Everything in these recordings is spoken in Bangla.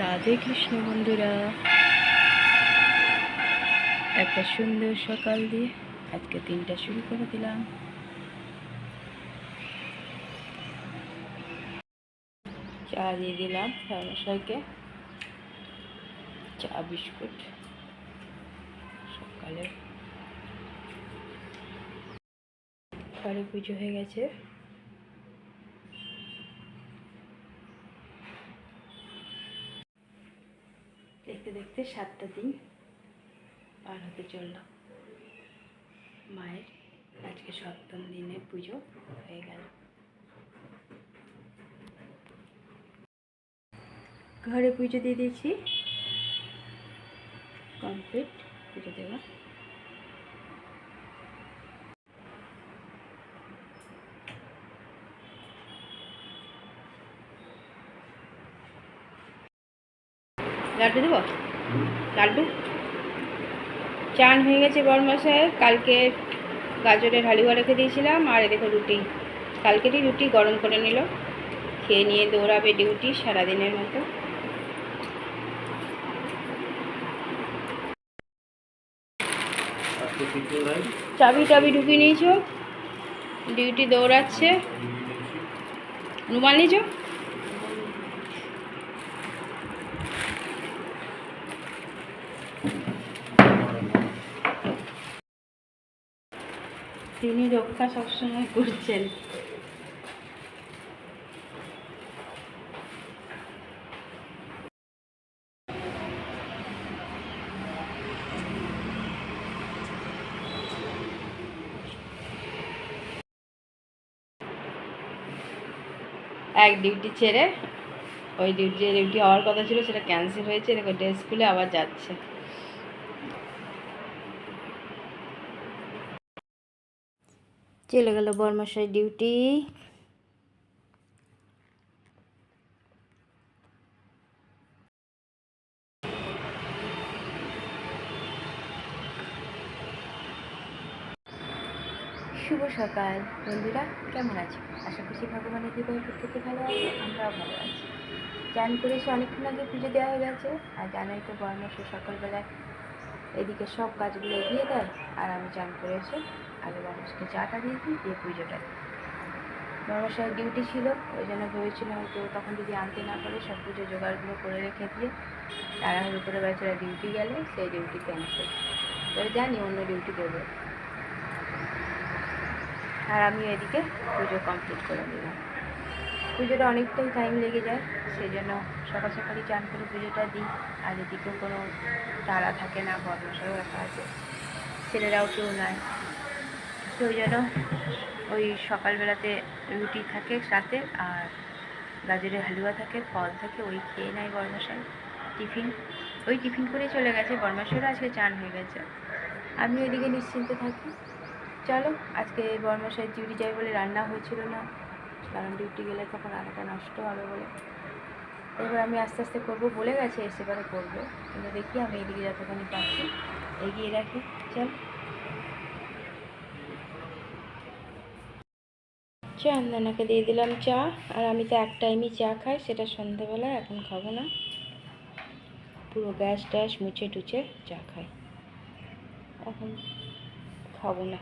রাধে কৃষ্ণ বন্ধুরা, একটা সুন্দর সকাল দিয়ে আজকে দিনটা শুরু করে দিলাম। চা দিয়ে দিলাম মশাইকে, চা বিস্কুট সকালে। ঘরে পুজো হয়ে গেছে। দেখতে দেখতে 7টা দিন পার হতে চলল। মায়ের আজকে 7ম দিনে পুজো হয়ে গেল। ঘরে পুজো দিয়ে দিয়েছি, কমপ্লিট পুজো দেওয়া। লাড্ডু দেবো, লাড্ডু। চান হয়ে গেছে বরমশাইয়ের। কালকে গাজরের হালুয়া রেখে দিয়েছিলাম, আর দেখো রুটি, কালকেরই রুটি গরম করে নিল। খেয়ে নিয়ে দৌড়াবে ডিউটি সারাদিনের মতো। চাবি টাবি ঢুকিয়ে নিয়েছ, ডিউটি দৌড়াচ্ছে। রুমাল নিয়েছ? তিনি রক্ষা সবসময় করছেন। এক ডিউটি ছেড়ে ওই ডিউটি হওয়ার কথা ছিল, সেটা ক্যান্সেল হয়েছে। দেখো ড্রেস খুলে আবার যাচ্ছে। চলে গেল বরমশাই ডিউটি। শুভ সকাল বন্ধুরা, কেমন আছো? আশা করছি ভগবানের কৃপায় প্রত্যেকে ভালো আছে, আমরাও ভালো আছি। চান করে এসে অনেকক্ষণ আগে পুজো দেওয়া হয়ে গেছে। আর জানোই তো বরমশাই সকালবেলায় এদিকে সব কাজগুলো এগিয়ে দেয়, আর আমি চান করে এসে আগে বরমশাইকে চাটা দিয়েছি, দিয়ে পুজোটা দিই। বরমশাইয়ের ডিউটি ছিল, ওই জন্য ভেবেছিলাম হয়তো তখন যদি আনতে না পারে সব পুজো জোগাড়গুলো করে রেখে দিয়ে তাড়াহুড়ো করে বেচারা ডিউটি গেলে সেই ডিউটি ক্যান্সেল। তবে জানি অন্য ডিউটি দেবে। আর আমি এদিকে পুজো কমপ্লিট করে দিলাম। পুজোটা অনেকটাই টাইম লেগে যায়, সেই জন্য সকাল সকালই চান করে পুজোটা দিই। আর এদিকেও কোনো তাড়া থাকে না, বরমশাইও রাখা আছে, ছেলেরাও কেউ নাই। তো ওই জন্য ওই সকালবেলাতে রুটি থাকে সাথে, আর গাজরের হালুয়া থাকে, ফল থাকে, ওই খেয়ে নেয় বরমশাই টিফিন। ওই টিফিন করে চলে গেছে। বরমশাইরও আজকে চান হয়ে গেছে, আমি ওইদিকে নিশ্চিন্তে থাকি। চলো, আজকে বরমশাই ডিউটি যাই বলে রান্না হয়েছিল না, কারণ ডিউটি গেলে তখন রান্নাটা নষ্ট হবে বলে। এবার আমি আস্তে আস্তে করবো বলে গেছে, এসেবারে করবো, কিন্তু দেখি আমি এদিকে যতখানি পাচ্ছি এগিয়ে রাখি। চল, চন্দনাকে দিয়ে দিলাম চা। আর আমি তো এক টাইমই চা খাই, সেটা সন্ধেবেলায়, এখন খাবো না। পুরো গ্যাস ট্যাস মুছে টুছে চা খাই, এখন খাবো না।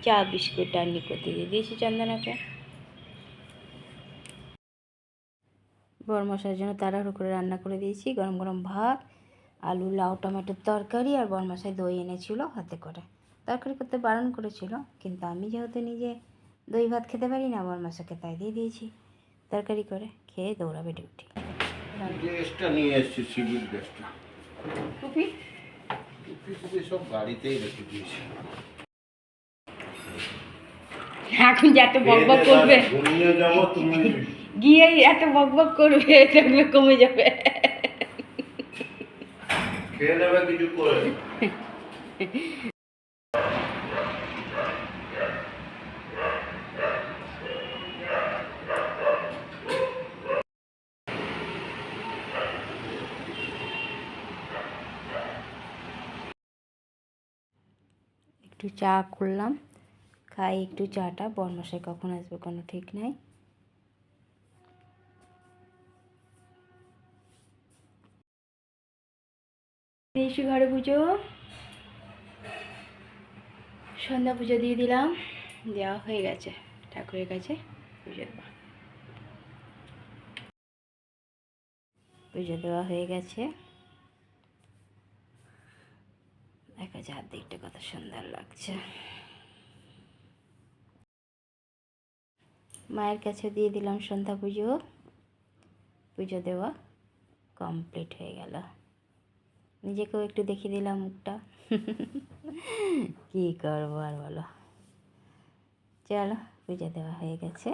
চা বিস্কুট আর নিকোতে দিয়ে দিয়েছি চন্দনাকে। বরমশাইয়ের জন্য তাড়াহুড়ো করে রান্না করে দিয়েছি, গরম গরম ভাত, আলু লাউ টমেটোর তরকারি। আর বরমশাই দই এনেছিল হাতে করে। তরকারি করতে বারণ করেছিল, কিন্তু আমি যেহেতু নিজে দই ভাত খেতে পারি না, বরমশাইকে তাই দিয়ে দিয়েছি তরকারি করে। খেয়ে দৌড়াবে ডিউটি। গ্যাসটা নিয়ে এসেছি, সিভিল গ্যাসটা। টুপি টুপি সব গাড়িতেই রেখে দিয়েছি। এখন যে এত বক বক করবে, ঘুমিয়ে যাবো, তুমি গিয়েই এত বক বক করবে, এগুলো কমে যাবে। খেয়ে নেবে কিছু করে। একটু চা করলাম, খাই একটু চাটা। বরমশাই কখন আসবে কোনো ঠিক নাই। নিশি ঘরে পুজো, সন্ধ্যা পুজো দিয়ে দিলাম, দেওয়া হয়ে গেছে। ঠাকুরের কাছে পুজো দেওয়া, পুজো দেওয়া হয়ে গেছে। দেখা চারদিকটা কত সুন্দর লাগছে। মায়ের কাছে দিয়ে দিলাম সন্ধ্যা পুজো, পুজো দেওয়া কমপ্লিট হয়ে গেল। নিজেকেও একটু দেখিয়ে দিলাম মুখটা। কী করবো আর বলো। চলো, পুজো দেওয়া হয়ে গেছে।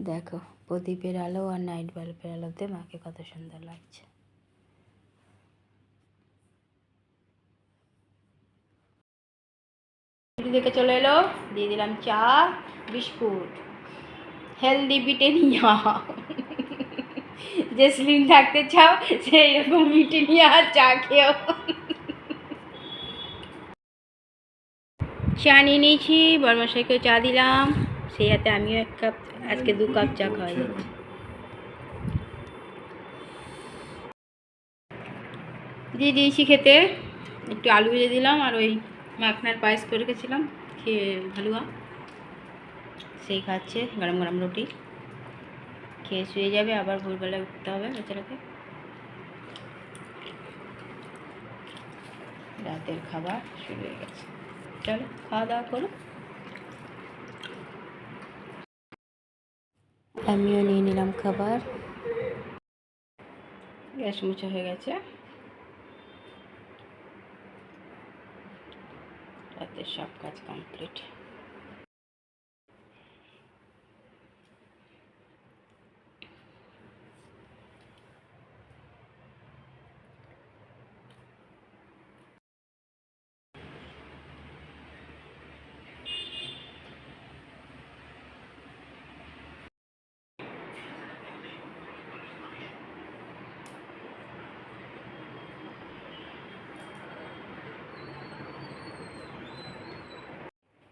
দেখো প্রদীপের আলো আর নাইট বাল্বের আলোতে মাকে কত সুন্দর লাগছে। দেখে চলে এলো, দিয়ে দিলাম চা বিস্কুট, হেলদি ব্রিটানিয়া। যে স্লিম থাকতে চাও সেই রকম ব্রিটানিয়া আর চা খেও। চা নিয়ে নিয়েছি, বড়মশাইকেও চা দিলাম, সেই হাতে আমিও 1 কাপ, আজকে 2 কাপ চা খাওয়া যাচ্ছে। দিয়ে দিয়েছি খেতে, একটু আলু ভেজে দিলাম আর ওই মাখনার পায়েস করে রেখেছিলাম খেয়ে হালুয়া, সেই খাচ্ছে। গরম গরম রুটি খেয়ে শুয়ে যাবে, আবার ভোরবেলায় উঠতে হবে বেচারাকে। রাতের খাবার শুরু হয়ে গেছে, চলো খাওয়া দাওয়া করো। আমিও নিয়ে নিলাম খাবার, গ্যাস মুছা হয়ে গেছে, রাতের সব কাজ কমপ্লিট।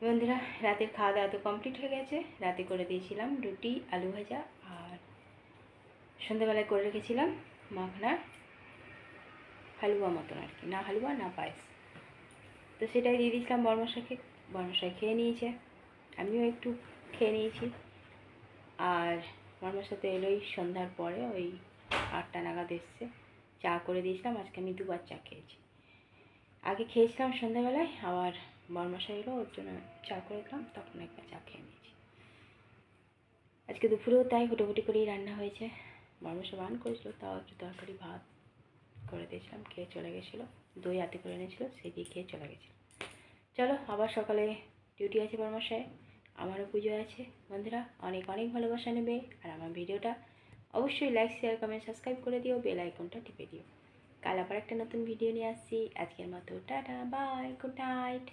বন্ধুরা, রাতের খাওয়া দাওয়া তো কমপ্লিট হয়ে গেছে। রাতে করে দিয়েছিলাম রুটি, আলু ভাজা, আর সন্ধ্যাবেলায় করে রেখেছিলাম মাখনা হালুয়া মতন আর কি, না হালুয়া না পায়েস। তো সেটাই দিয়ে দিয়েছিলাম বড়মশাইকে, বড়মশাই খেয়ে নিয়েছে, আমিও একটু খেয়ে নিয়েছি। আর বড়মশাই তো এলোই সন্ধ্যার পরে, ওই 8টা নাগাদ এসছে। চা করে দিয়েছিলাম, আজকে আমি 2বার চা খেয়েছি। আগে খেয়েছিলাম সন্ধ্যাবেলায়, আবার বড়মশাই এলো, ওর জন্য চা করে দিলাম, তখন একবার চা খেয়ে নিয়েছি। আজকে দুপুরেও তাই হুটোপুটি করেই রান্না হয়েছে। বড়মশাই বান করেছিল, তাও একটু তরকারি ভাত করে দিয়েছিলাম, খেয়ে চলে গেছিলো। দই হাতে করে এনেছিলো, সেই দিয়ে খেয়ে চলে গেছিলো। চলো, আবার সকালে ডিউটি আছে বড়মশাই, আমারও পুজো আছে। বন্ধুরা, অনেক অনেক ভালোবাসা নেবে, আর আমার ভিডিওটা অবশ্যই লাইক, শেয়ার, কমেন্ট, সাবস্ক্রাইব করে দিও, বেল আইকনটা টিপে দিও। কাল আবার একটা নতুন ভিডিও নিয়ে আসছি। আজকের মতো টাটা, বাই, গুড নাইট।